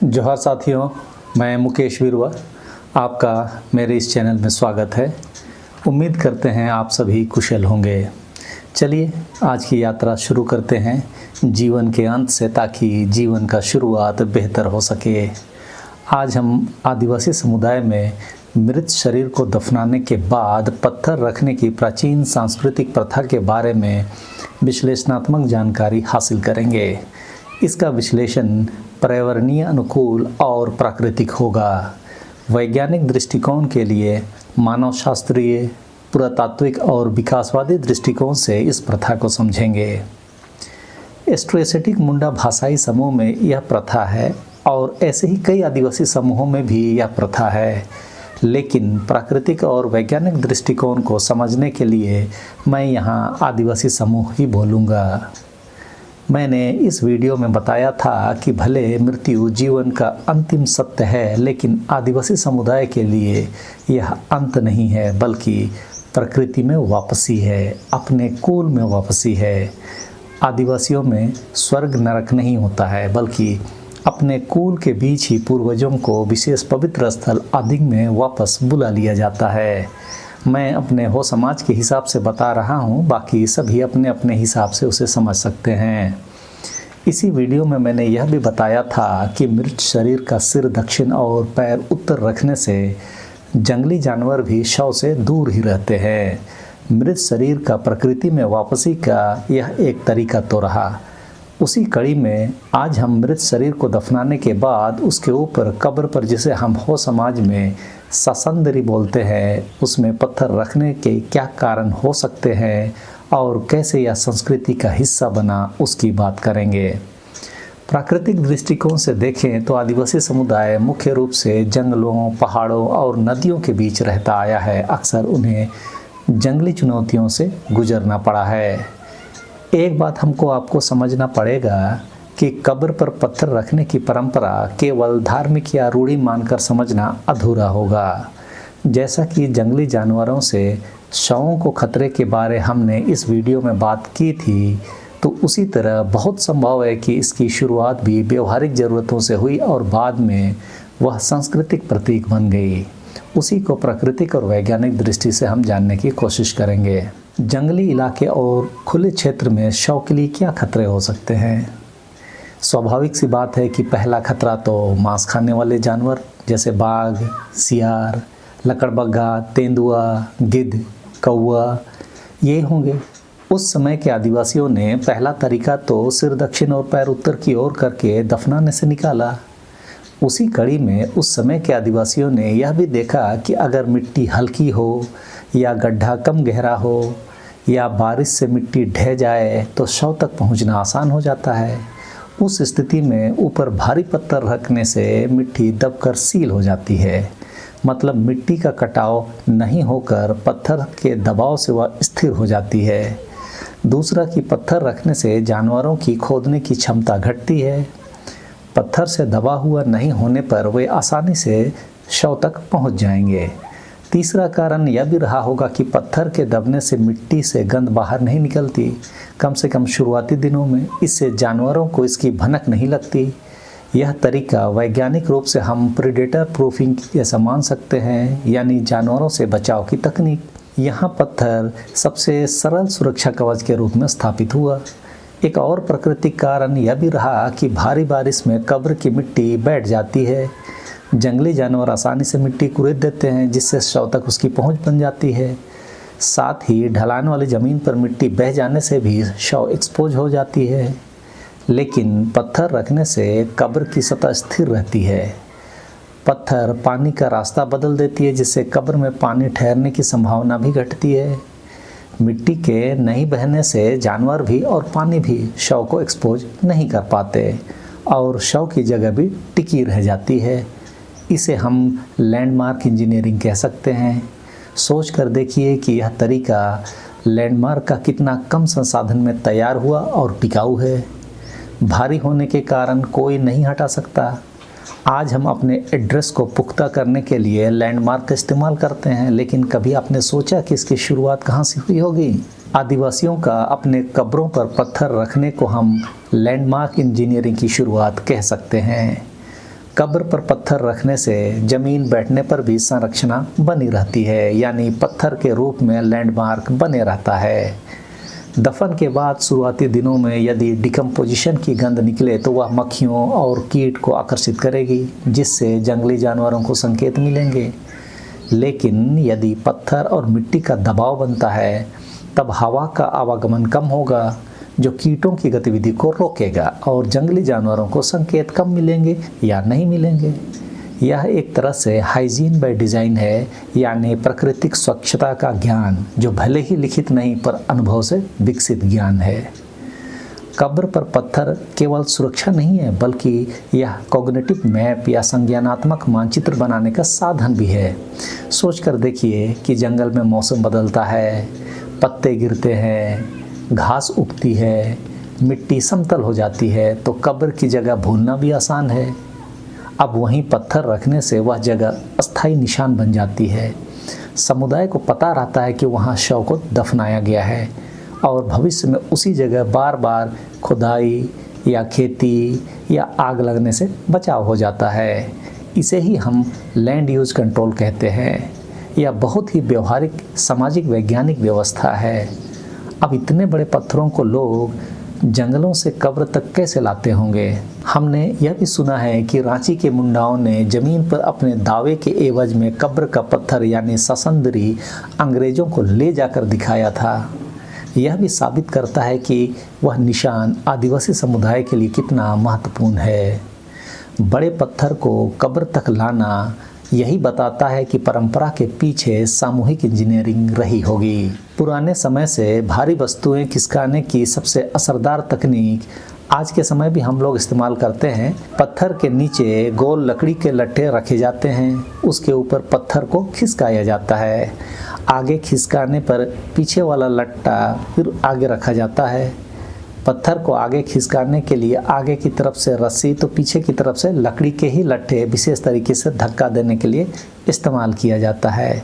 जोहार साथियों, मैं मुकेश विरवा आपका मेरे इस चैनल में स्वागत है। उम्मीद करते हैं आप सभी कुशल होंगे। चलिए आज की यात्रा शुरू करते हैं जीवन के अंत से, ताकि जीवन का शुरुआत बेहतर हो सके। आज हम आदिवासी समुदाय में मृत शरीर को दफनाने के बाद पत्थर रखने की प्राचीन सांस्कृतिक प्रथा के बारे में विश्लेषणात्मक जानकारी हासिल करेंगे। इसका विश्लेषण पर्यावरणीय अनुकूल और प्राकृतिक होगा। वैज्ञानिक दृष्टिकोण के लिए मानव शास्त्रीय, पुरातात्विक और विकासवादी दृष्टिकोण से इस प्रथा को समझेंगे। एस्ट्रोएसेटिक मुंडा भाषाई समूह में यह प्रथा है और ऐसे ही कई आदिवासी समूहों में भी यह प्रथा है, लेकिन प्राकृतिक और वैज्ञानिक दृष्टिकोण को समझने के लिए मैं यहाँ आदिवासी समूह ही बोलूँगा। मैंने इस वीडियो में बताया था कि भले मृत्यु जीवन का अंतिम सत्य है, लेकिन आदिवासी समुदाय के लिए यह अंत नहीं है, बल्कि प्रकृति में वापसी है, अपने कुल में वापसी है। आदिवासियों में स्वर्ग नरक नहीं होता है, बल्कि अपने कुल के बीच ही पूर्वजों को विशेष पवित्र स्थल आदि में वापस बुला लिया जाता है। मैं अपने हो समाज के हिसाब से बता रहा हूँ, बाकी सभी अपने अपने हिसाब से उसे समझ सकते हैं। इसी वीडियो में मैंने यह भी बताया था कि मृत शरीर का सिर दक्षिण और पैर उत्तर रखने से जंगली जानवर भी शव से दूर ही रहते हैं। मृत शरीर का प्रकृति में वापसी का यह एक तरीका तो रहा। उसी कड़ी में आज हम मृत शरीर को दफनाने के बाद उसके ऊपर कब्र पर, जिसे हम हो समाज में ससंदरी बोलते हैं, उसमें पत्थर रखने के क्या कारण हो सकते हैं और कैसे यह संस्कृति का हिस्सा बना, उसकी बात करेंगे। प्राकृतिक दृष्टिकोण से देखें तो आदिवासी समुदाय मुख्य रूप से जंगलों, पहाड़ों और नदियों के बीच रहता आया है। अक्सर उन्हें जंगली चुनौतियों से गुजरना पड़ा है। एक बात हमको आपको समझना पड़ेगा कि कब्र पर पत्थर रखने की परंपरा केवल धार्मिक या रूढ़ी मानकर समझना अधूरा होगा। जैसा कि जंगली जानवरों से शवों को खतरे के बारे हमने इस वीडियो में बात की थी, तो उसी तरह बहुत संभव है कि इसकी शुरुआत भी व्यवहारिक ज़रूरतों से हुई और बाद में वह सांस्कृतिक प्रतीक बन गई। उसी को प्राकृतिक और वैज्ञानिक दृष्टि से हम जानने की कोशिश करेंगे। जंगली इलाके और खुले क्षेत्र में शव के लिए क्या खतरे हो सकते हैं? स्वाभाविक सी बात है कि पहला खतरा तो मांस खाने वाले जानवर जैसे बाघ, सियार, लकड़बग्घा, तेंदुआ, गिद्ध, कौवा, ये होंगे। उस समय के आदिवासियों ने पहला तरीका तो सिर दक्षिण और पैर उत्तर की ओर करके दफनाने से निकाला। उसी कड़ी में उस समय के आदिवासियों ने यह भी देखा कि अगर मिट्टी हल्की हो या गड्ढा कम गहरा हो या बारिश से मिट्टी ढह जाए तो शव तक पहुंचना आसान हो जाता है। उस स्थिति में ऊपर भारी पत्थर रखने से मिट्टी दबकर सील हो जाती है, मतलब मिट्टी का कटाव नहीं होकर पत्थर के दबाव से वह स्थिर हो जाती है। दूसरा कि पत्थर रखने से जानवरों की खोदने की क्षमता घटती है। पत्थर से दबा हुआ नहीं होने पर वे आसानी से शव तक पहुंच जाएंगे। तीसरा कारण यह भी रहा होगा कि पत्थर के दबने से मिट्टी से गंध बाहर नहीं निकलती, कम से कम शुरुआती दिनों में। इससे जानवरों को इसकी भनक नहीं लगती। यह तरीका वैज्ञानिक रूप से हम प्रीडेटर प्रूफिंग जैसा मान सकते हैं, यानी जानवरों से बचाव की तकनीक। यहाँ पत्थर सबसे सरल सुरक्षा कवच के रूप में स्थापित हुआ। एक और प्राकृतिक कारण यह भी रहा कि भारी बारिश में कब्र की मिट्टी बैठ जाती है। जंगली जानवर आसानी से मिट्टी कुरेद देते हैं, जिससे शव तक उसकी पहुंच बन जाती है। साथ ही ढलान वाली ज़मीन पर मिट्टी बह जाने से भी शव एक्सपोज हो जाती है। लेकिन पत्थर रखने से कब्र की सतह स्थिर रहती है। पत्थर पानी का रास्ता बदल देती है, जिससे कब्र में पानी ठहरने की संभावना भी घटती है। मिट्टी के नहीं बहने से जानवर भी और पानी भी शव को एक्सपोज नहीं कर पाते और शव की जगह भी टिकी रह जाती है। इसे हम लैंडमार्क इंजीनियरिंग कह सकते हैं। सोच कर देखिए कि यह तरीका लैंडमार्क का कितना कम संसाधन में तैयार हुआ और टिकाऊ है। भारी होने के कारण कोई नहीं हटा सकता। आज हम अपने एड्रेस को पुख्ता करने के लिए लैंडमार्क का इस्तेमाल करते हैं, लेकिन कभी आपने सोचा कि इसकी शुरुआत कहाँ से हुई होगी? आदिवासियों का अपने कब्रों पर पत्थर रखने को हम लैंडमार्क इंजीनियरिंग की शुरुआत कह सकते हैं। कब्र पर पत्थर रखने से जमीन बैठने पर भी संरचना बनी रहती है, यानी पत्थर के रूप में लैंडमार्क बने रहता है। दफन के बाद शुरुआती दिनों में यदि डिकम्पोजिशन की गंध निकले तो वह मक्खियों और कीट को आकर्षित करेगी, जिससे जंगली जानवरों को संकेत मिलेंगे। लेकिन यदि पत्थर और मिट्टी का दबाव बनता है तब हवा का आवागमन कम होगा, जो कीटों की गतिविधि को रोकेगा और जंगली जानवरों को संकेत कम मिलेंगे या नहीं मिलेंगे। यह एक तरह से हाइजीन बाय डिज़ाइन है, यानी प्राकृतिक स्वच्छता का ज्ञान, जो भले ही लिखित नहीं पर अनुभव से विकसित ज्ञान है। कब्र पर पत्थर केवल सुरक्षा नहीं है, बल्कि यह कॉग्निटिव मैप या संज्ञानात्मक मानचित्र बनाने का साधन भी है। सोचकर देखिए कि जंगल में मौसम बदलता है, पत्ते गिरते हैं, घास उगती है, मिट्टी समतल हो जाती है, तो कब्र की जगह भूलना भी आसान है। अब वहीं पत्थर रखने से वह जगह अस्थायी निशान बन जाती है। समुदाय को पता रहता है कि वहाँ शव को दफनाया गया है और भविष्य में उसी जगह बार बार खुदाई या खेती या आग लगने से बचाव हो जाता है। इसे ही हम लैंड यूज कंट्रोल कहते हैं। यह बहुत ही व्यवहारिक सामाजिक वैज्ञानिक व्यवस्था है। अब इतने बड़े पत्थरों को लोग जंगलों से कब्र तक कैसे लाते होंगे? हमने यह भी सुना है कि रांची के मुंडाओं ने जमीन पर अपने दावे के एवज में कब्र का पत्थर यानी ससंदरी अंग्रेजों को ले जाकर दिखाया था। यह भी साबित करता है कि वह निशान आदिवासी समुदाय के लिए कितना महत्वपूर्ण है। बड़े पत्थर को कब्र तक लाना यही बताता है कि परंपरा के पीछे सामूहिक इंजीनियरिंग रही होगी। पुराने समय से भारी वस्तुएं खिसकाने की सबसे असरदार तकनीक आज के समय भी हम लोग इस्तेमाल करते हैं। पत्थर के नीचे गोल लकड़ी के लट्ठे रखे जाते हैं, उसके ऊपर पत्थर को खिसकाया जाता है। आगे खिसकाने पर पीछे वाला लट्टा फिर आगे रखा जाता है। पत्थर को आगे खिसकाने के लिए आगे की तरफ से रस्सी तो पीछे की तरफ से लकड़ी के ही लट्ठे विशेष तरीके से धक्का देने के लिए इस्तेमाल किया जाता है।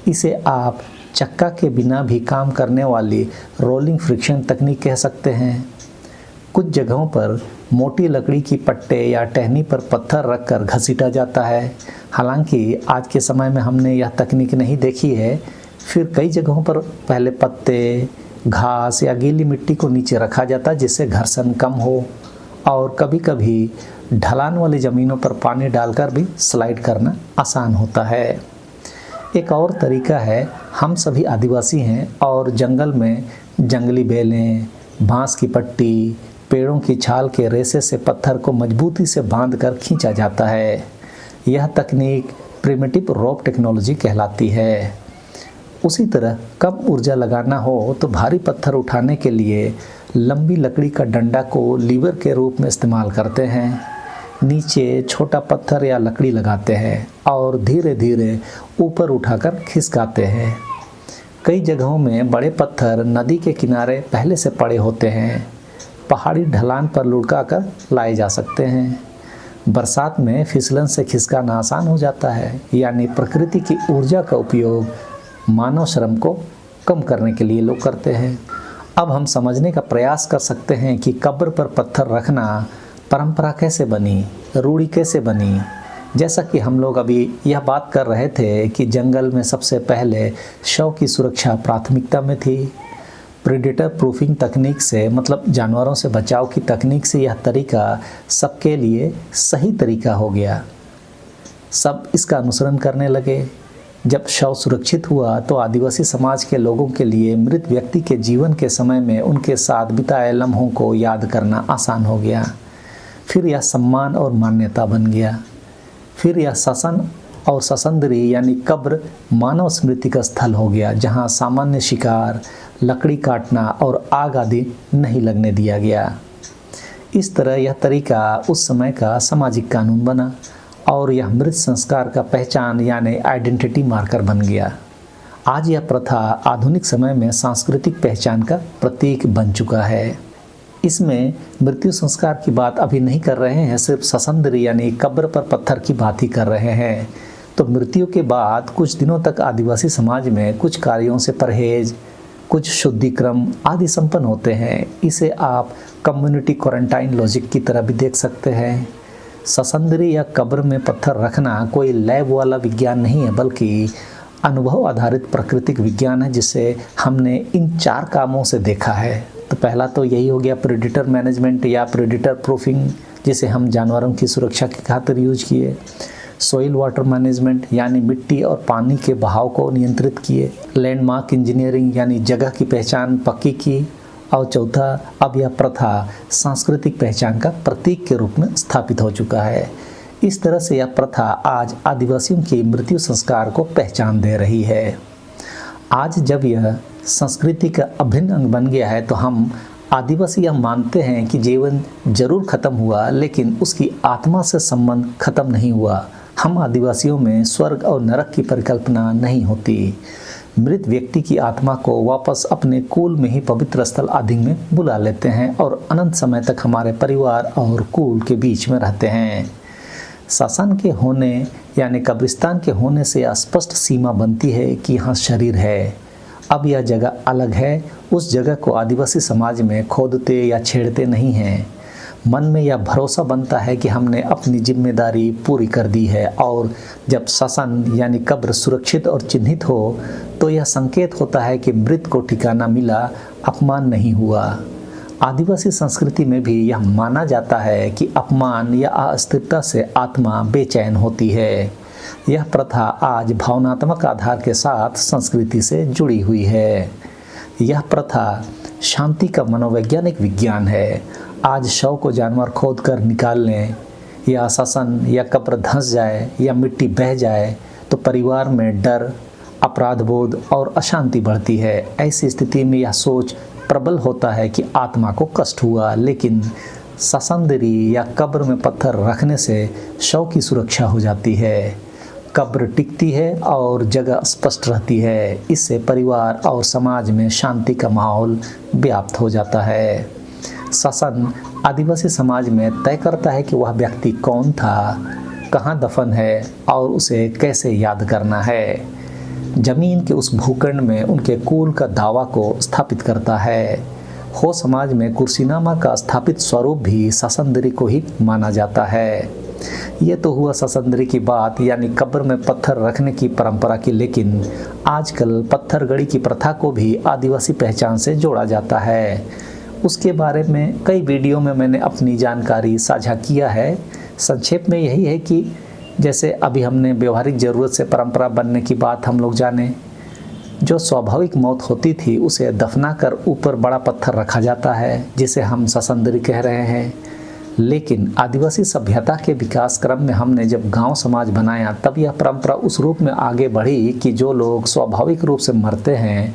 इसे आप चक्का के बिना भी काम करने वाली रोलिंग फ्रिक्शन तकनीक कह सकते हैं। कुछ जगहों पर मोटी लकड़ी की पट्टे या टहनी पर पत्थर रखकर घसीटा जाता है। हालांकि आज के समय में हमने यह तकनीक नहीं देखी है। फिर कई जगहों पर पहले पत्ते, घास या गीली मिट्टी को नीचे रखा जाता जिससे घर्षण कम हो, और कभी कभी ढलान वाली ज़मीनों पर पानी डालकर भी स्लाइड करना आसान होता है। एक और तरीका है, हम सभी आदिवासी हैं और जंगल में जंगली बेलें, बांस की पट्टी, पेड़ों की छाल के रेशे से पत्थर को मजबूती से बांधकर खींचा जाता है। यह तकनीक प्रिमिटिव रोप टेक्नोलॉजी कहलाती है। उसी तरह कम ऊर्जा लगाना हो तो भारी पत्थर उठाने के लिए लंबी लकड़ी का डंडा को लीवर के रूप में इस्तेमाल करते हैं। नीचे छोटा पत्थर या लकड़ी लगाते हैं और धीरे धीरे ऊपर उठाकर खिसकाते हैं। कई जगहों में बड़े पत्थर नदी के किनारे पहले से पड़े होते हैं। पहाड़ी ढलान पर लुढ़का कर लाए जा सकते हैं। बरसात में फिसलन से खिसकाना आसान हो जाता है, यानी प्रकृति की ऊर्जा का उपयोग मानव श्रम को कम करने के लिए लोग करते हैं। अब हम समझने का प्रयास कर सकते हैं कि कब्र पर पत्थर रखना परंपरा कैसे बनी, रूढ़ी कैसे बनी। जैसा कि हम लोग अभी यह बात कर रहे थे कि जंगल में सबसे पहले शव की सुरक्षा प्राथमिकता में थी। प्रेडेटर प्रूफिंग तकनीक से, मतलब जानवरों से बचाव की तकनीक से यह तरीका सबके लिए सही तरीका हो गया। सब इसका अनुसरण करने लगे। जब शव सुरक्षित हुआ तो आदिवासी समाज के लोगों के लिए मृत व्यक्ति के जीवन के समय में उनके साथ बिताए लम्हों को याद करना आसान हो गया। फिर यह सम्मान और मान्यता बन गया। फिर यह ससन और ससंदरी यानी कब्र मानव स्मृति का स्थल हो गया, जहाँ सामान्य शिकार, लकड़ी काटना और आग आदि नहीं लगने दिया गया। इस तरह यह तरीका उस समय का सामाजिक कानून बना और यह मृत संस्कार का पहचान यानी आइडेंटिटी मार्कर बन गया। आज यह प्रथा आधुनिक समय में सांस्कृतिक पहचान का प्रतीक बन चुका है। इसमें मृत्यु संस्कार की बात अभी नहीं कर रहे हैं, सिर्फ ससंदरी यानी कब्र पर पत्थर की बात ही कर रहे हैं। तो मृत्यु के बाद कुछ दिनों तक आदिवासी समाज में कुछ कार्यों से परहेज, कुछ शुद्धिक्रम आदि संपन्न होते हैं। इसे आप कम्युनिटी क्वारंटाइन लॉजिक की तरह भी देख सकते हैं। ससंदरी या कब्र में पत्थर रखना कोई लैब वाला विज्ञान नहीं है, बल्कि अनुभव आधारित प्राकृतिक विज्ञान है, जिसे हमने इन 4 कामों से देखा है। तो पहला तो यही हो गया प्रेडिटर मैनेजमेंट या प्रेडिटर प्रूफिंग, जिसे हम जानवरों की सुरक्षा की खातिर यूज किए। सॉइल वाटर मैनेजमेंट यानी मिट्टी और पानी के बहाव को नियंत्रित किए। लैंडमार्क इंजीनियरिंग यानी जगह की पहचान पक्की की। और चौथा, अब यह प्रथा सांस्कृतिक पहचान का प्रतीक के रूप में स्थापित हो चुका है। इस तरह से यह प्रथा आज आदिवासियों की मृत्यु संस्कार को पहचान दे रही है। आज जब यह संस्कृति का अभिन्न अंग बन गया है, तो हम आदिवासी यह मानते हैं कि जीवन जरूर खत्म हुआ, लेकिन उसकी आत्मा से संबंध खत्म नहीं हुआ। हम आदिवासियों में स्वर्ग और नरक की परिकल्पना नहीं होती। मृत व्यक्ति की आत्मा को वापस अपने कुल में ही पवित्र स्थल आदि में बुला लेते हैं और अनंत समय तक हमारे परिवार और कुल के बीच में रहते हैं। श्मशान के होने यानी कब्रिस्तान के होने से स्पष्ट सीमा बनती है कि यहाँ शरीर है, अब यह जगह अलग है। उस जगह को आदिवासी समाज में खोदते या छेड़ते नहीं हैं। मन में यह भरोसा बनता है कि हमने अपनी जिम्मेदारी पूरी कर दी है, और जब श्मशान यानी कब्र सुरक्षित और चिन्हित हो, तो यह संकेत होता है कि मृत को ठिकाना मिला, अपमान नहीं हुआ। आदिवासी संस्कृति में भी यह माना जाता है कि अपमान या अस्थिरता से आत्मा बेचैन होती है। यह प्रथा आज भावनात्मक आधार के साथ संस्कृति से जुड़ी हुई है। यह प्रथा शांति का मनोवैज्ञानिक विज्ञान है। आज शव को जानवर खोद कर निकाल लें, या श्मशान या कब्र धंस जाए या मिट्टी बह जाए, तो परिवार में डर, अपराध बोध और अशांति बढ़ती है। ऐसी स्थिति में यह सोच प्रबल होता है कि आत्मा को कष्ट हुआ, लेकिन ससंदरी या कब्र में पत्थर रखने से शव की सुरक्षा हो जाती है। कब्र टिकती है और जगह स्पष्ट रहती है। इससे परिवार और समाज में शांति का माहौल व्याप्त हो जाता है। श्मशान आदिवासी समाज में तय करता है कि वह व्यक्ति कौन था, कहाँ दफन है और उसे कैसे याद करना है। जमीन के उस भूखंड में उनके कुल का दावा को स्थापित करता है। हो समाज में कुर्सीनामा का स्थापित स्वरूप भी ससंदरी को ही माना जाता है। ये तो हुआ ससंदरी की बात, यानी कब्र में पत्थर रखने की परंपरा की, लेकिन आजकल पत्थर गड़ी की प्रथा को भी आदिवासी पहचान से जोड़ा जाता है। उसके बारे में कई वीडियो में मैंने अपनी जानकारी साझा किया है। संक्षेप में यही है कि जैसे अभी हमने व्यवहारिक ज़रूरत से परंपरा बनने की बात हम लोग जाने, जो स्वाभाविक मौत होती थी उसे दफना कर ऊपर बड़ा पत्थर रखा जाता है, जिसे हम ससंदरी कह रहे हैं। लेकिन आदिवासी सभ्यता के विकास क्रम में हमने जब गांव समाज बनाया, तब यह परंपरा उस रूप में आगे बढ़ी कि जो लोग स्वाभाविक रूप से मरते हैं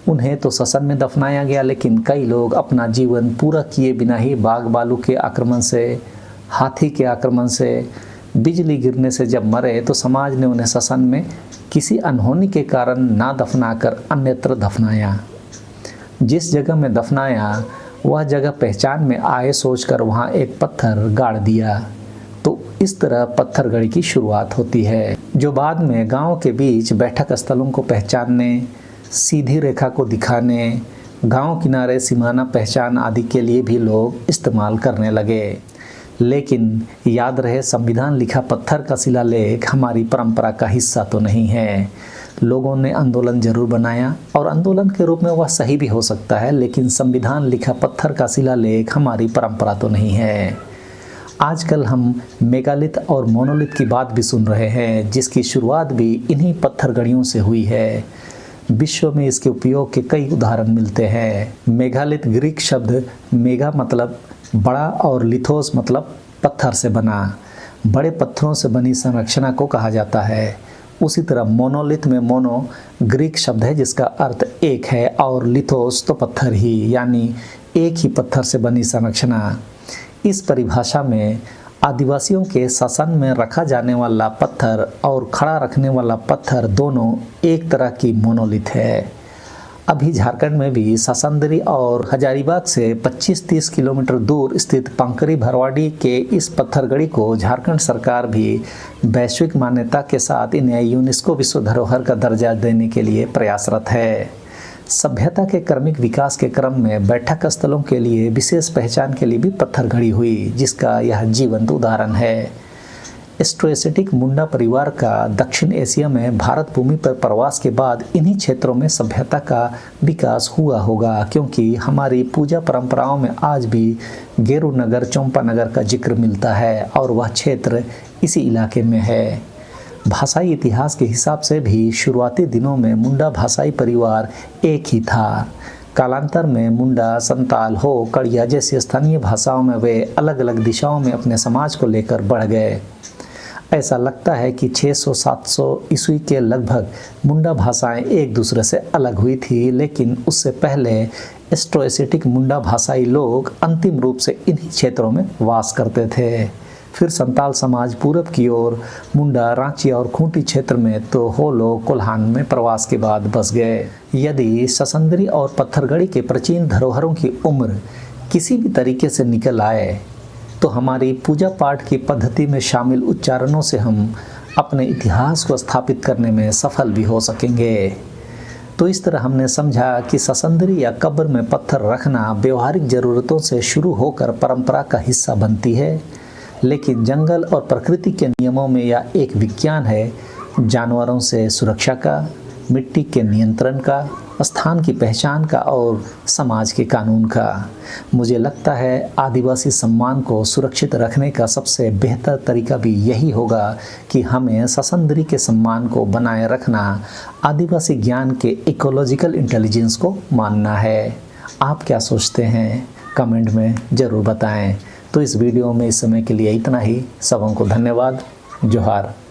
उन्हें तो श्मशान में दफनाया गया, लेकिन कई लोग अपना जीवन पूरा किए बिना ही बाघ भालू के आक्रमण से, हाथी के आक्रमण से, बिजली गिरने से जब मरे, तो समाज ने उन्हें श्मशान में किसी अनहोनी के कारण ना दफनाकर अन्यत्र दफनाया। जिस जगह में दफनाया वह जगह पहचान में आए सोचकर वहाँ एक पत्थर गाड़ दिया। तो इस तरह पत्थर गड़ी की शुरुआत होती है, जो बाद में गांव के बीच बैठक स्थलों को पहचानने, सीधी रेखा को दिखाने, गांव किनारे सीमाना पहचान आदि के लिए भी लोग इस्तेमाल करने लगे। लेकिन याद रहे, संविधान लिखा पत्थर का शिलालेख हमारी परंपरा का हिस्सा तो नहीं है। लोगों ने आंदोलन जरूर बनाया और आंदोलन के रूप में वह सही भी हो सकता है, लेकिन संविधान लिखा पत्थर का शिलालेख हमारी परंपरा तो नहीं है। आजकल हम मेगालिथ और मोनोलिथ की बात भी सुन रहे हैं, जिसकी शुरुआत भी इन्हीं पत्थर गढ़ियों से हुई है। विश्व में इसके उपयोग के कई उदाहरण मिलते हैं। मेगालिथ ग्रीक शब्द मेगा मतलब बड़ा और लिथोस मतलब पत्थर से बना, बड़े पत्थरों से बनी संरचना को कहा जाता है। उसी तरह मोनोलिथ में मोनो ग्रीक शब्द है जिसका अर्थ एक है, और लिथोस तो पत्थर ही, यानी एक ही पत्थर से बनी संरचना। इस परिभाषा में आदिवासियों के श्मशान में रखा जाने वाला पत्थर और खड़ा रखने वाला पत्थर दोनों एक तरह की मोनोलिथ है। अभी झारखंड में भी ससंदरी और हजारीबाग से 25-30 किलोमीटर दूर स्थित पंकरी भरवाड़ी के इस पत्थरगड़ी को झारखंड सरकार भी वैश्विक मान्यता के साथ इन्हें यूनेस्को विश्व धरोहर का दर्जा देने के लिए प्रयासरत है। सभ्यता के क्रमिक विकास के क्रम में बैठक स्थलों के लिए विशेष पहचान के लिए भी पत्थर घड़ी हुई, जिसका यह जीवंत उदाहरण है। एस्ट्रोएसिटिक मुंडा परिवार का दक्षिण एशिया में भारत भूमि पर प्रवास के बाद इन्हीं क्षेत्रों में सभ्यता का विकास हुआ होगा, क्योंकि हमारी पूजा परंपराओं में आज भी गेरू नगर, चंपा नगर का जिक्र मिलता है और वह क्षेत्र इसी इलाके में है। भाषाई इतिहास के हिसाब से भी शुरुआती दिनों में मुंडा भाषाई परिवार एक ही था। कालांतर में मुंडा, संताल, हो, कड़िया जैसी स्थानीय भाषाओं में वे अलग अलग दिशाओं में अपने समाज को लेकर बढ़ गए। ऐसा लगता है कि 600-700 ईस्वी के लगभग मुंडा भाषाएं एक दूसरे से अलग हुई थी, लेकिन उससे पहले एस्ट्रोएसिटिक मुंडा भाषाई लोग अंतिम रूप से इन्हीं क्षेत्रों में वास करते थे। फिर संताल समाज पूरब की ओर मुंडा, रांची और खूंटी क्षेत्र में, तो होलो, कोल्हान में प्रवास के बाद बस गए। यदि ससंदरी और पत्थरगढ़ी के प्राचीन धरोहरों की उम्र किसी भी तरीके से निकल आए तो हमारी पूजा पाठ की पद्धति में शामिल उच्चारणों से हम अपने इतिहास को स्थापित करने में सफल भी हो सकेंगे। तो इस तरह हमने समझा कि ससंदरी या कब्र में पत्थर रखना व्यवहारिक ज़रूरतों से शुरू होकर परंपरा का हिस्सा बनती है, लेकिन जंगल और प्रकृति के नियमों में यह एक विज्ञान है, जानवरों से सुरक्षा का, मिट्टी के नियंत्रण का, स्थान की पहचान का और समाज के कानून का। मुझे लगता है आदिवासी सम्मान को सुरक्षित रखने का सबसे बेहतर तरीका भी यही होगा कि हमें ससंदरी के सम्मान को बनाए रखना आदिवासी ज्ञान के इकोलॉजिकल इंटेलिजेंस को मानना है। आप क्या सोचते हैं? कमेंट में ज़रूर बताएं। तो इस वीडियो में इस समय के लिए इतना ही। सबों को धन्यवाद। जोहार।